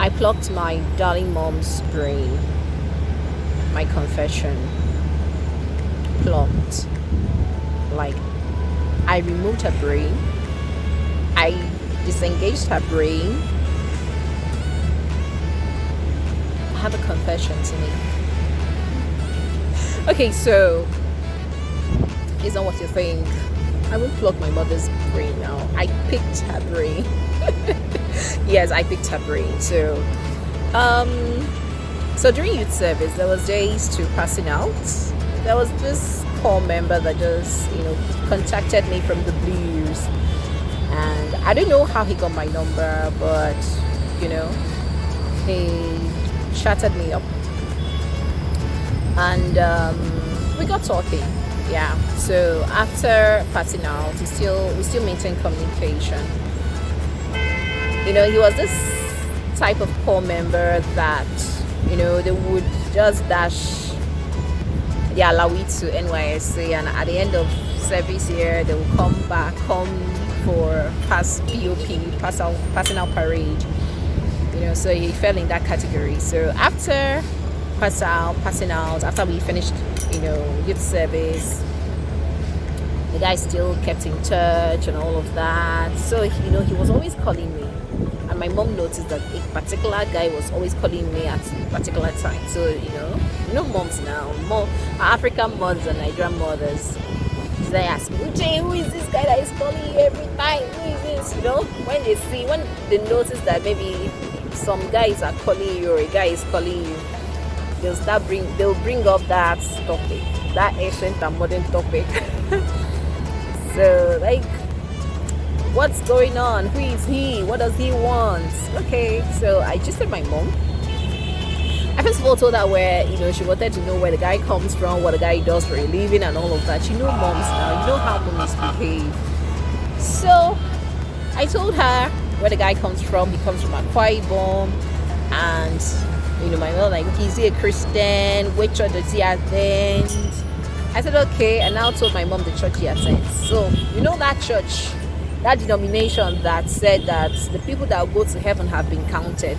I plucked my darling mom's brain. My confession. Plucked. Like, I removed her brain. I disengaged her brain. I have a confession to make. Okay, so it's not what you think. I won't pluck my mother's brain now. I picked her brain. Yes, I picked her brain. So during youth service, there was days to passing out. There was this core member that just, contacted me from the blues, and I don't know how he got my number, but he chatted me up, and we got talking. Yeah. So after passing out, we still maintain communication. He was this type of core member that they would just dash the alawi to NYSC, and at the end of service here they will come for passing out parade. So he fell in that category. So after passing out, after we finished youth service, the guy still kept in touch and all of that. So he was always calling me, and my mom noticed that a particular guy was always calling me at a particular time. So moms now, more African mothers and Nigerian mothers, they ask me, Uche, who is this guy that is calling you every time? Who is this? When they notice that maybe some guys are calling you or a guy is calling you, they'll bring up that topic, that ancient and modern topic. So, like, what's going on? Who is he? What does he want? Okay, so I just said my mom. I first of all told her where, she wanted to know where the guy comes from, what the guy does for a living and all of that. Moms now, how moms behave. So I told her where the guy comes from. He comes from Akwa Ibom, and my mom like, is he a Christian? Which church does he attend? I said okay, and now told my mom the church he attends. So that church, that denomination that said that the people that will go to heaven have been counted,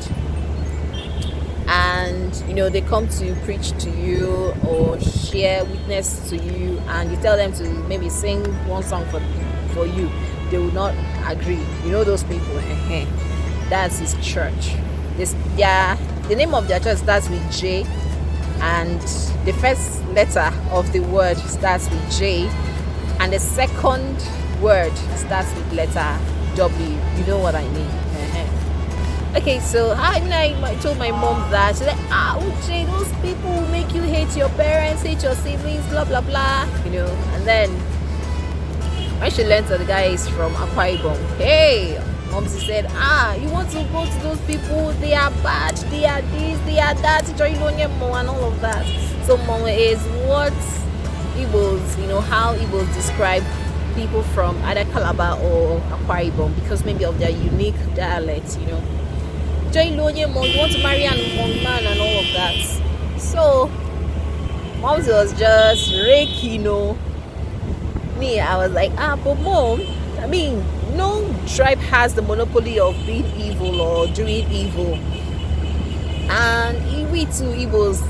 and they come to preach to you or share witness to you, and you tell them to maybe sing one song for you, they will not agree. Those people. That's his church. The name of their church starts with J, and the first letter of the word starts with J, and the second word starts with letter W. You know what I mean? Okay, so I told my mom that. She said, Uche, those people will make you hate your parents, hate your siblings, blah blah blah. And then when she learned that the guy is from Akwa Ibom, hey, mom said, you want to go to those people? They are bad. They are this. They are that. And all of that. So mom is what Igbos, how Igbos describe people from either Calabar or Akwa Ibom, because maybe of their unique dialect. You want to marry a man and all of that. So mom was just reiki, me. I was like, but mom, I mean, no tribe has the monopoly of being evil or doing evil. And we too, Igbos,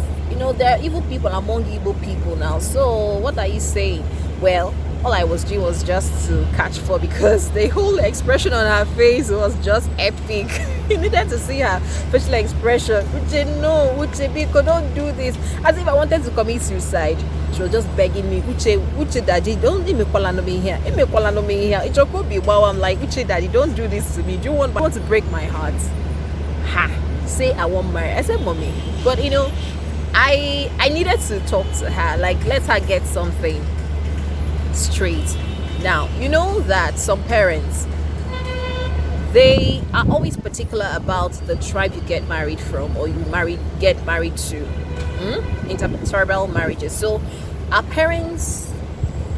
there are evil people among Igbo people now. So what are you saying? Well, all I was doing was just to catch for, because the whole expression on her face was just epic. You needed to see her facial expression. Uche, no, Uche, Biko, don't do this. As if I wanted to commit suicide. She was just begging me, Uche, daddy, don't leave me here. It could be wow. I'm like, Uche, daddy, don't do this to me. Do you want to break my heart? Say I won't marry. I said, mommy, but I needed to talk to her. Like, let her get something straight. Now, that some parents, they are always particular about the tribe you get married from or get married to. Intertribal marriages. So our parents,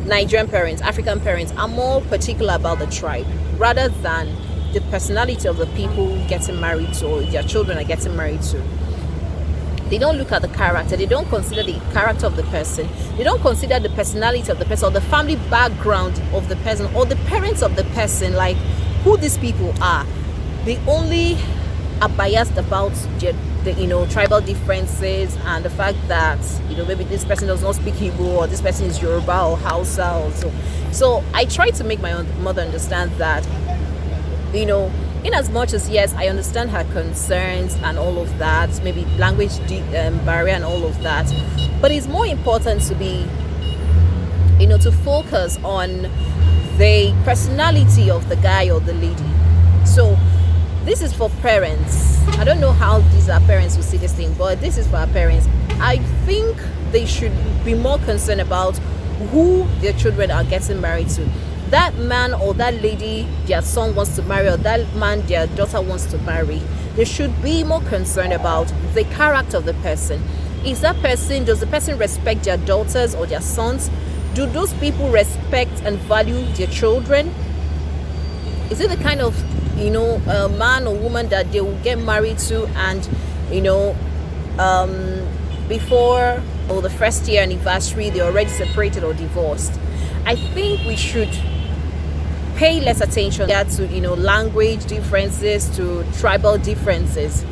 Nigerian parents, African parents, are more particular about the tribe rather than the personality of the people getting married to or their children are getting married to. They don't look at the character. They don't consider the character of the person. They don't consider the personality of the person or the family background of the person or the parents of the person, like who these people are. They only are biased about the tribal differences and the fact that maybe this person does not speak Igbo, or this person is Yoruba or Hausa or so I try to make my own mother understand that in as much as, yes, I understand her concerns and all of that, maybe language barrier and all of that, but it's more important to be to focus on the personality of the guy or the lady. So this is for parents. I don't know how these are parents who see this thing, but this is for our parents. I think they should be more concerned about who their children are getting married to. That man or that lady their son wants to marry, or that man their daughter wants to marry, they should be more concerned about the character of the person. Does the person respect their daughters or their sons? Do those people respect and value their children? Is it the kind of man or woman that they will get married to, and before the first year anniversary they're already separated or divorced? I think we should pay less attention to language differences, to tribal differences,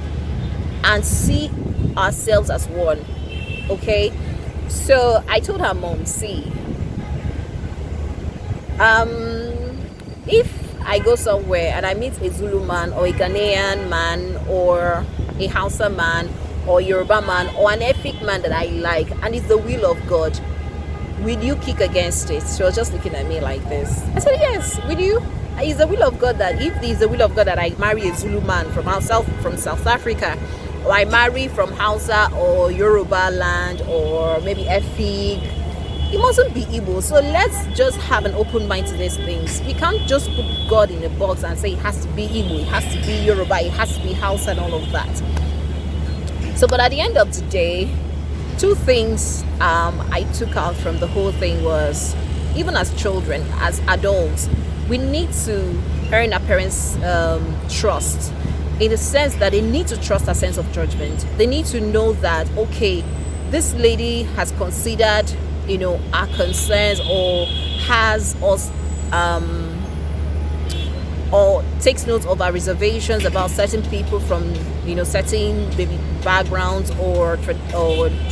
and see ourselves as one. Okay, so I told her mom, see, if I go somewhere and I meet a Zulu man or a Ghanaian man or a Hausa man or Yoruba man or an ethnic man that I like, and it's the will of God, will you kick against it? She was just looking at me like this. I said, yes, will you? It's the will of God that if it's the will of God that I marry a Zulu man from South Africa, or I marry from Hausa or Yoruba land, or maybe Efik, it mustn't be Igbo. So let's just have an open mind to these things. We can't just put God in a box and say it has to be Igbo, it has to be Yoruba, it has to be Hausa and all of that. So, but at the end of the day, two things I took out from the whole thing was, even as children, as adults, we need to earn our parents' trust, in the sense that they need to trust our sense of judgment. They need to know that, okay, this lady has considered our concerns, or has us or takes note of our reservations about certain people from certain maybe backgrounds or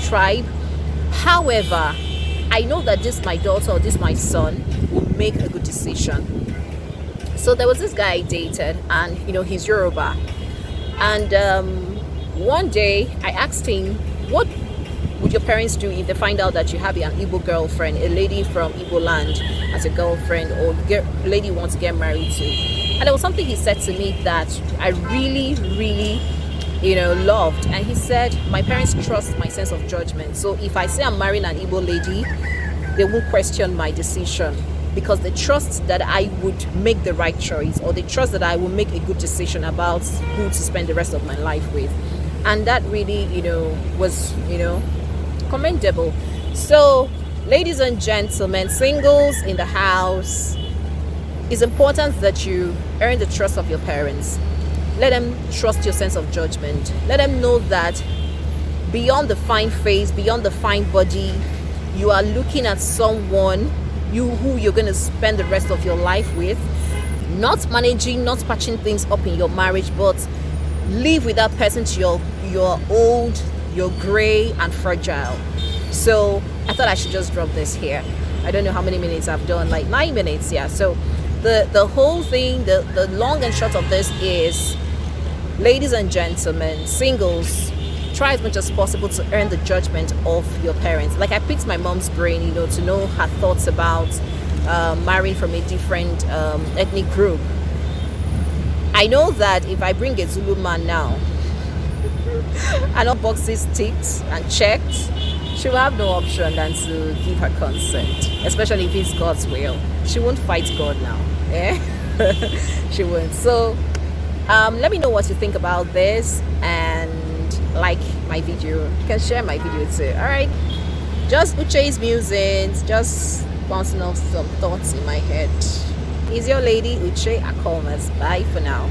tribe. However, I know that this my daughter or this my son will make a good decision. So there was this guy I dated, and he's Yoruba, and one day I asked him, what would your parents do if they find out that you have an Igbo girlfriend, a lady from Igbo land as a girlfriend, or lady you want to get married to? And there was something he said to me that I really, really loved. And he said, my parents trust my sense of judgment. So if I say I'm marrying an Igbo lady, they won't question my decision, because they trust that I would make the right choice, or they trust that I will make a good decision about who to spend the rest of my life with. And that really, was, commendable. So, ladies and gentlemen, singles in the house, it's important that you earn the trust of your parents. Let them trust your sense of judgment. Let them know that beyond the fine face, beyond the fine body, you are looking at someone who you're going to spend the rest of your life with. Not managing, not patching things up in your marriage, but live with that person till you're old, you're gray and fragile. So I thought I should just drop this here. I don't know how many minutes I've done, like 9 minutes. Yeah. So the whole thing, the long and short of this is, ladies and gentlemen, singles, try as much as possible to earn the judgment of your parents. Like, I picked my mom's brain, to know her thoughts about marrying from a different ethnic group. I know that if I bring a Zulu man now and all boxes ticked and checked, she will have no option than to give her consent, especially if it's God's will. She won't fight God now. She won't. So let me know what you think about this, and like my video. You can share my video too. Alright, just Uche's musings, just bouncing off some thoughts in my head. Is your lady Uche Akomas. Bye for now.